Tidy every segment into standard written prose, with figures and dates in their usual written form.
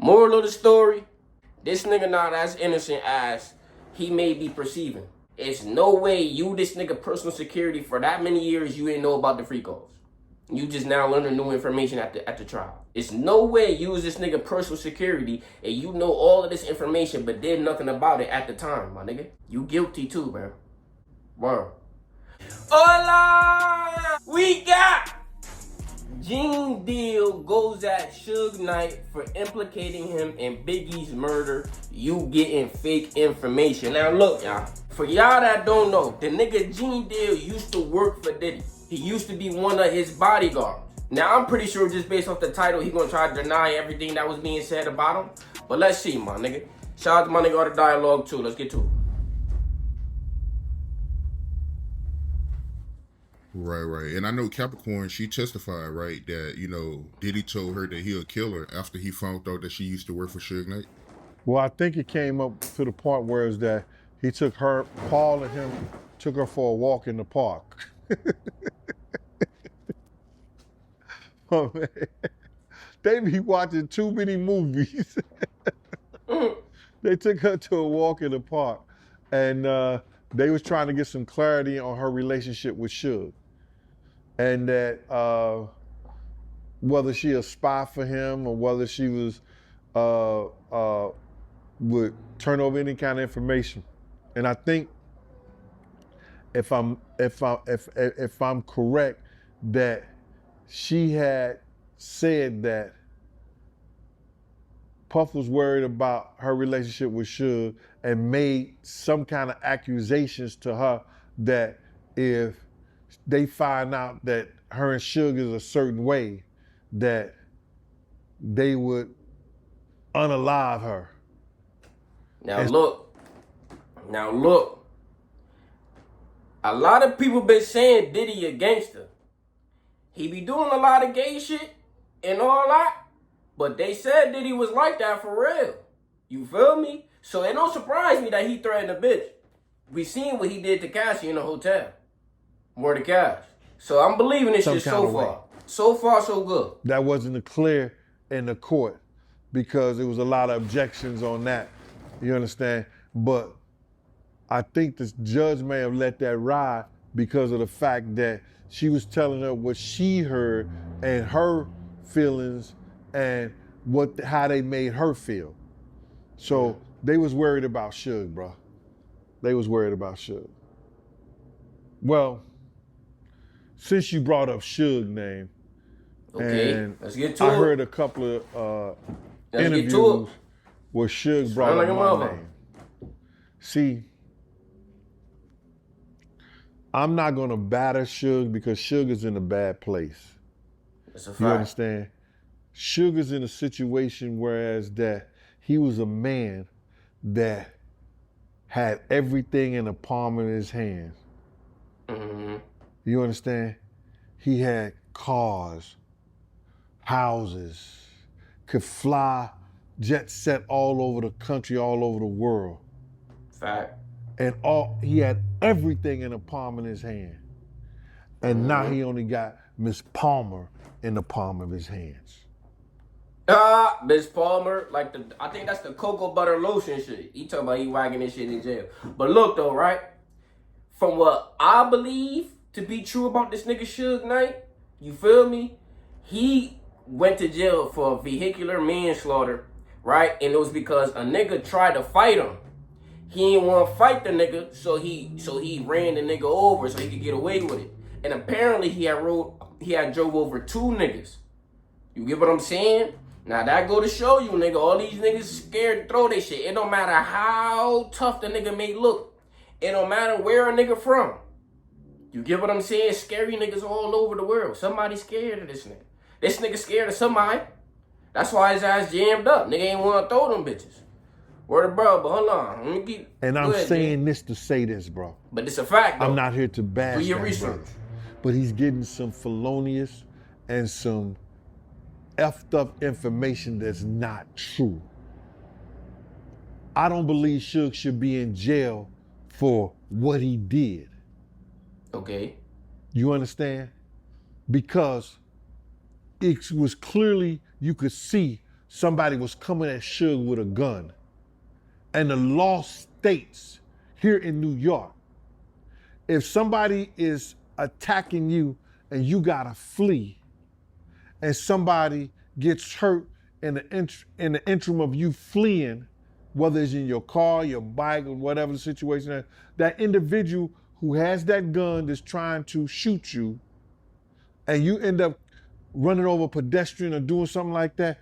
Moral of the story, this nigga not as innocent as he may be perceiving. It's no way you, this nigga personal security, for that many years you didn't know about the free calls. You just now learning new information at the trial. It's no way you was this nigga personal security and you know all of this information but did nothing about it at the time, my nigga. You guilty too, bro. Word. Hola! We got Gene Deal goes at Suge Knight for implicating him in Biggie's murder. You getting fake information. Now look, y'all. For y'all that don't know, the nigga Gene Deal used to work for Diddy. He used to be one of his bodyguards. Now I'm pretty sure just based off the title, he gonna try to deny everything that was being said about him. But let's see, my nigga. Shout out to my nigga Art of Dialogue too. Let's get to it. Right. And I know Capricorn, she testified, right, that, Diddy told her that he'll kill her after he found out that she used to work for Suge Knight. Well, I think it came up to the point where it's that he took her, Paul and him, took her for a walk in the park. Oh, man. They be watching too many movies. They took her to a walk in the park, and they was trying to get some clarity on her relationship with Suge. And that whether she a spy for him or whether she was would turn over any kind of information. And I think if I'm correct, that she had said that Puff was worried about her relationship with Suge and made some kind of accusations to her that if they find out that her and Suge is a certain way, that they would unalive her. Now look. A lot of people been saying Diddy a gangster. He be doing a lot of gay shit and all that, but they said Diddy was like that for real. You feel me? So it don't surprise me that he threatened a bitch. We seen what he did to Cassie in the hotel. More to Cash. So I'm believing this shit so far. So far, so good. That wasn't clear in the court because there was a lot of objections on that. You understand? But I think the judge may have let that ride because of the fact that she was telling her what she heard and her feelings and how they made her feel. So they was worried about Suge, bro. They was worried about Suge. Well, since you brought up Suge name, okay, and let's get to it. I heard a couple of interviews where Suge brought up my name. See, I'm not gonna batter Suge because Suge is in a bad place. That's a fact. You understand? Suge is in a situation whereas that he was a man that had everything in the palm of his hand. Mm-hmm. You understand? He had cars, houses, could fly, jet set all over the country, all over the world. Fact. And he had everything in the palm of his hand. And now he only got Miss Palmer in the palm of his hands. Miss Palmer, I think that's the cocoa butter lotion shit. He talking about he wagging this shit in jail. But look though, right? From what I believe to be true about this nigga Suge Knight, you feel me? He went to jail for vehicular manslaughter, right? And it was because a nigga tried to fight him. He didn't want to fight the nigga, so he ran the nigga over so he could get away with it. And apparently he had drove over 2 niggas. You get what I'm saying? Now that go to show you, nigga, all these niggas scared to throw their shit. It don't matter how tough the nigga may look. It don't matter where a nigga from. You get what I'm saying? Scary niggas all over the world. Somebody scared of this nigga. This nigga scared of somebody. That's why his ass jammed up. Nigga ain't want to throw them bitches. Word of bro, but hold on. Let me keep. And I'm saying this to say this, bro. But it's a fact, though. I'm not here to bash Do your that research. brother. But he's getting some felonious and some effed up information that's not true. I don't believe Suge should be in jail for what he did. Okay. You understand? Because it was clearly, you could see somebody was coming at Suge with a gun. And the law states here in New York, if somebody is attacking you and you gotta flee, and somebody gets hurt in the interim of you fleeing, whether it's in your car, your bike, or whatever the situation is, that individual who has that gun that's trying to shoot you, and you end up running over a pedestrian or doing something like that,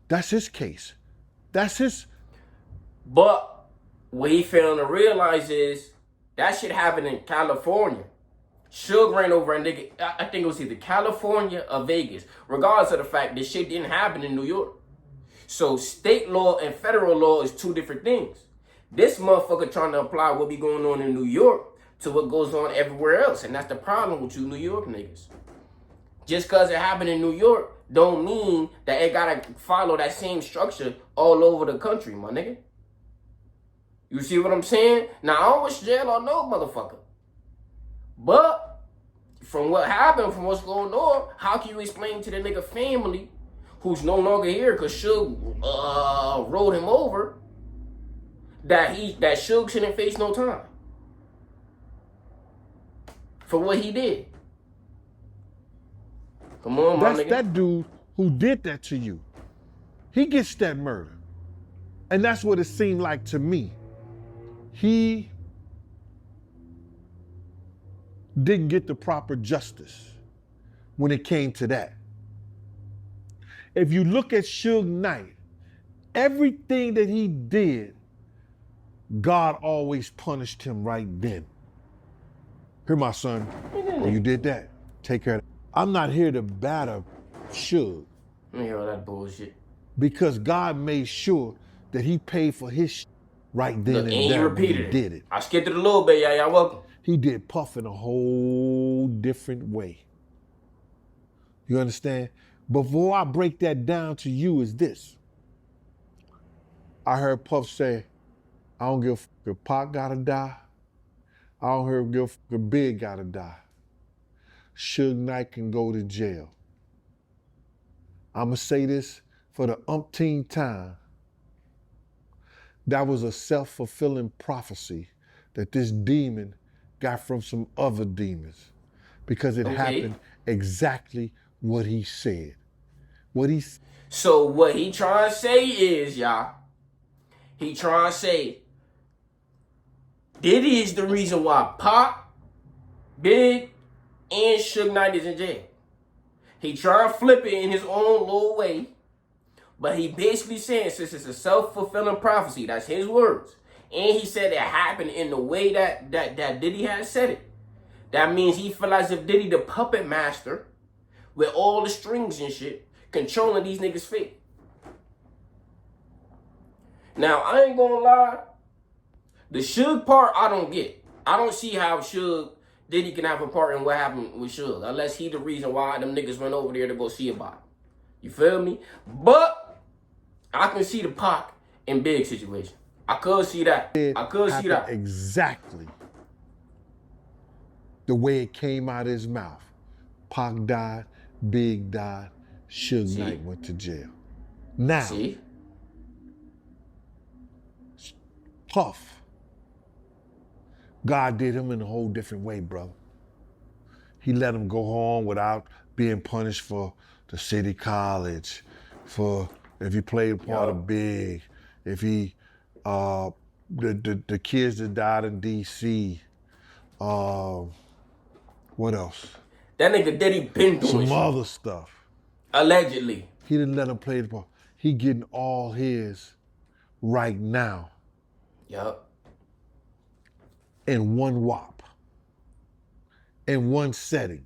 that's his case. That's his. But what he failing to realize is that shit happened in California. Suge ran over a nigga, I think it was either California or Vegas. Regardless of the fact this shit didn't happen in New York. So state law and federal law is two different things. This motherfucker trying to apply what be going on in New York to what goes on everywhere else. And that's the problem with you New York niggas. Just because it happened in New York don't mean that it gotta follow that same structure all over the country, my nigga. You see what I'm saying? Now, I don't wish jail on no motherfucker. But from what happened, from what's going on, how can you explain to the nigga family who's no longer here because Suge rolled him over that Suge shouldn't face no time for what he did? Come on, my nigga. That's that dude who did that to you. He gets that murder. And that's what it seemed like to me. He didn't get the proper justice when it came to that. If you look at Suge Knight, everything that he did, God always punished him right then. Here, my son, when you did that, take care of that. I'm not here to batter Suge. Let me hear all that bullshit. Because God made sure that he paid for his shit right then and there when he did it. I skipped it a little bit, y'all welcome. He did Puff in a whole different way. You understand? Before I break that down to you is this. I heard Puff say, I don't give a fuck if Pac gotta die. I don't give a fuck if Big gotta die. Suge Knight can go to jail. I'ma say this for the umpteenth time. That was a self-fulfilling prophecy that this demon got from some other demons because it happened exactly what he said. So what he trying to say is, y'all, he trying to say Diddy is the reason why Pac, Big, and Suge Knight is in jail. He trying to flip it in his own little way. But he basically saying, since it's a self-fulfilling prophecy, that's his words. And he said it happened in the way that Diddy had said it. That means he feel as if Diddy the puppet master with all the strings and shit, controlling these niggas' fate. Now, I ain't gonna lie. The Suge part, I don't get. I don't see how Diddy can have a part in what happened with Suge, unless he the reason why them niggas went over there to go see about it. You feel me? But I can see the Pac and Big situation. I could see that. I could see that. Exactly the way it came out of his mouth. Pac died, Big died, Suge Knight went to jail. Now, Puff, God did him in a whole different way, brother. He let him go home without being punished for the city college, for if he played a part of Big, if he, the kids that died in D.C., what else? That nigga Diddy been doing some other stuff. Allegedly. He didn't let him play the part. He getting all his right now. Yup. In one whop. In one setting.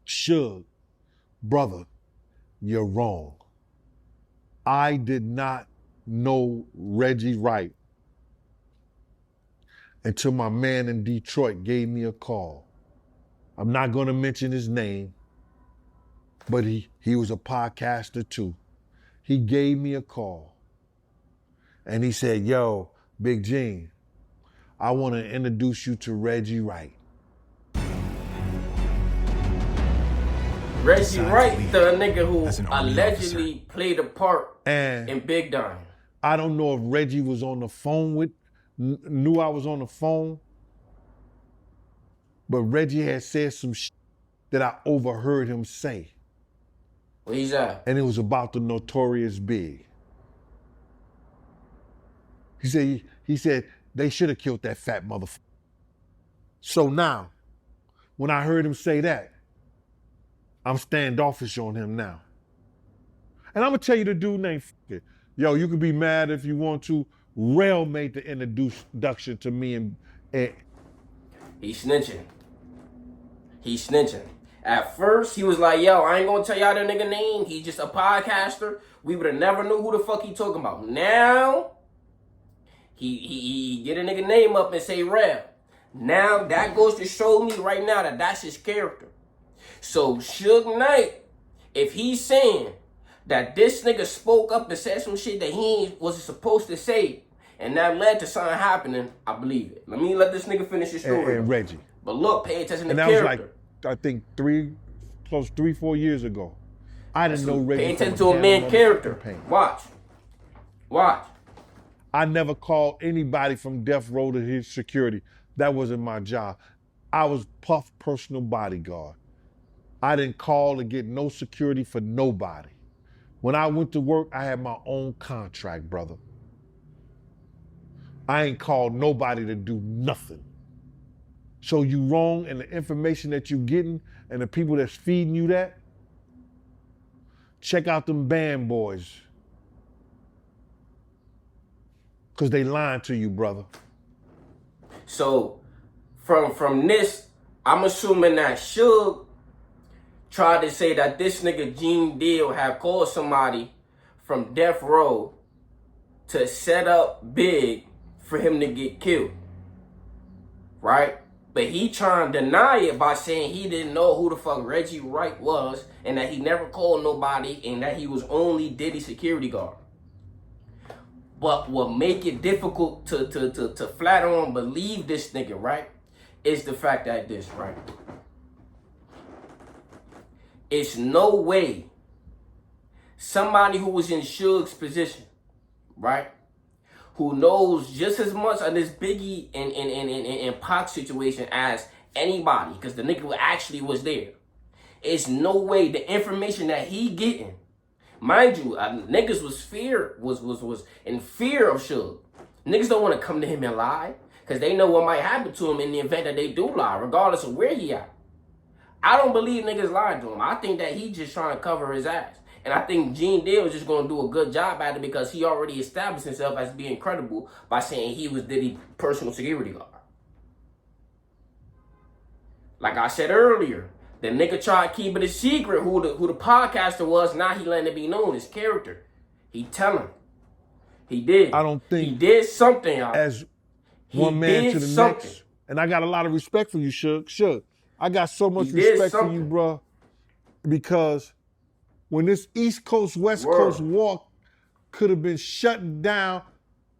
Suge, brother, you're wrong. I did not know Reggie Wright until my man in Detroit gave me a call. I'm not gonna mention his name, but he was a podcaster too. He gave me a call and he said, yo, Big Gene, I wanna introduce you to Reggie Wright. Reggie Wright, the nigga who as an Army allegedly played a part And in Big Dying. I don't know if Reggie was on the phone knew I was on the phone, but Reggie had said some shit that I overheard him say. Where he's at? And it was about the Notorious B.I.G. He said they should have killed that fat motherfucker. So now, when I heard him say that, I'm standoffish on him now. And I'm gonna tell you the dude named F***it. Yo, you can be mad if you want to. Rel made the introduction to me and He's snitching. He's snitching. At first, he was like, yo, I ain't gonna tell y'all the nigga name. He's just a podcaster. We would have never knew who the fuck he talking about. Now, he get a nigga name up and say Rel. Now, that goes to show me right now that that's his character. So, Suge Knight, if he's saying that this nigga spoke up and said some shit that he wasn't supposed to say, and that led to something happening, I believe it. Let this nigga finish his story. and Reggie. But look, pay attention to And that character. was like, I think 3-4 years ago. I didn't know Reggie. Pay attention to a man character. Campaign. Watch. I never called anybody from Death Row to his security. That wasn't my job. I was Puff's personal bodyguard. I didn't call to get no security for nobody. When I went to work, I had my own contract, brother. I ain't called nobody to do nothing. So you wrong, and the information that you getting and the people that's feeding you that, check out them band boys. Cause they lying to you, brother. So, from this, I'm assuming that Suge tried to say that this nigga Gene Deal had called somebody from Death Row to set up Big for him to get killed. Right? But he trying to deny it by saying he didn't know who the fuck Reggie Wright was and that he never called nobody and that he was only Diddy's security guard. But what make it difficult to flat on believe this nigga, right, is the fact that this, right? It's no way somebody who was in Suge's position, right, who knows just as much of this Biggie and Pac situation as anybody, because the nigga who actually was there. It's no way the information that he getting, mind you, niggas was in fear of Suge. Niggas don't want to come to him and lie, because they know what might happen to him in the event that they do lie, regardless of where he at. I don't believe niggas lied to him. I think that he just trying to cover his ass. And I think Gene Deal is just going to do a good job at it because he already established himself as being credible by saying he was Diddy's personal security guard. Like I said earlier, the nigga tried to keep it a secret who the podcaster was. Now he letting it be known, his character. He telling. He did. I don't think he did something, y'all. As one man to the something. next. And I got a lot of respect for you, Suge. I got so much respect for you, bro, because when this East Coast, West Coast walk could have been shut down,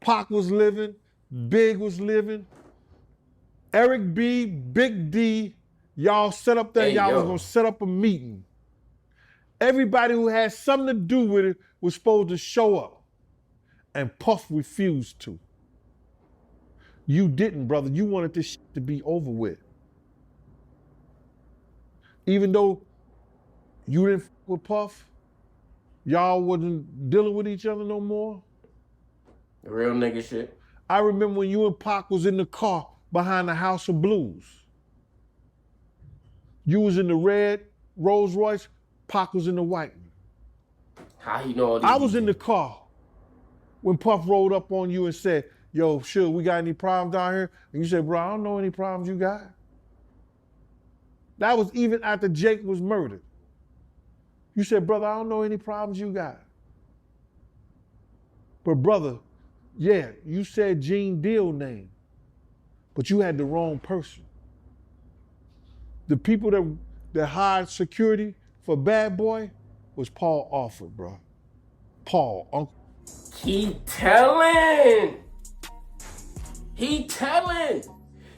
Pac was living, Big was living, Eric B, Big D, y'all set up there, y'all was gonna set up a meeting. Everybody who had something to do with it was supposed to show up, and Puff refused to. You didn't, brother. You wanted this shit to be over with. Even though you didn't f with Puff, y'all wasn't dealing with each other no more. The real nigga shit. I remember when you and Pac was in the car behind the House of Blues. You was in the red Rolls Royce, Pac was in the white one. How you know all these? I was in the car when Puff rolled up on you and said, yo, Suge, we got any problems down here? And you said, bro, I don't know any problems you got. That was even after Jake was murdered. You said, brother, I don't know any problems you got. But brother, yeah, you said Gene Deal name, but you had the wrong person. The people that hired security for Bad Boy was Paul Alford, bro. Paul, Uncle. He telling.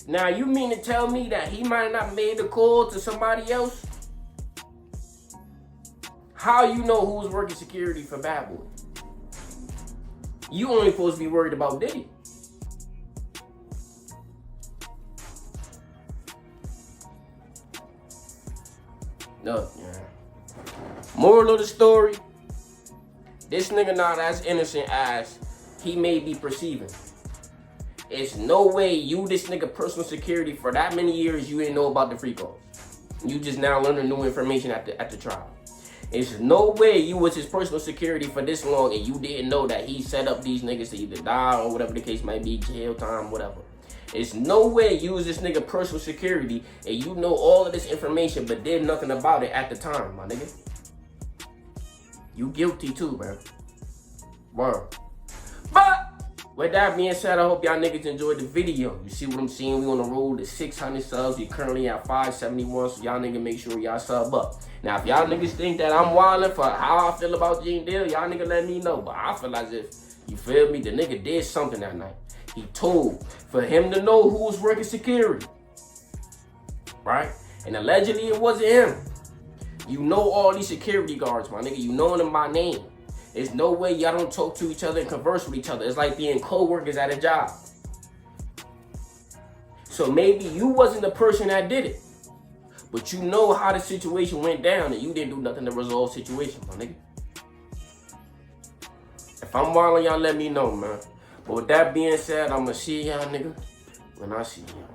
Now, you mean to tell me that he might not have made the call to somebody else? How you know who's working security for Bad Boy? You only supposed to be worried about Diddy. No, yeah. Moral of the story, this nigga not as innocent as he may be perceiving. It's no way you, this nigga personal security, for that many years, you didn't know about the free calls. You just now learning new information at the trial. It's no way you was his personal security for this long and you didn't know that he set up these niggas to either die or whatever the case might be, jail time, whatever. It's no way you was this nigga personal security and you know all of this information but did nothing about it at the time, my nigga. You guilty too, bro. Word. But with that being said, I hope y'all niggas enjoyed the video. You see what I'm saying? We on the road to 600 subs. We currently at 571, so y'all niggas make sure y'all sub up. Now, if y'all niggas think that I'm wildin' for how I feel about Gene Deal, y'all niggas let me know. But I feel as if, you feel me, the nigga did something that night. He told for him to know who was working security. Right? And allegedly it wasn't him. You know all these security guards, my nigga. You know them by name. There's no way y'all don't talk to each other and converse with each other. It's like being co-workers at a job. So maybe you wasn't the person that did it. But you know how the situation went down and you didn't do nothing to resolve the situation, my nigga. If I'm wildin', y'all let me know, man. But with that being said, I'ma see y'all nigga when I see y'all.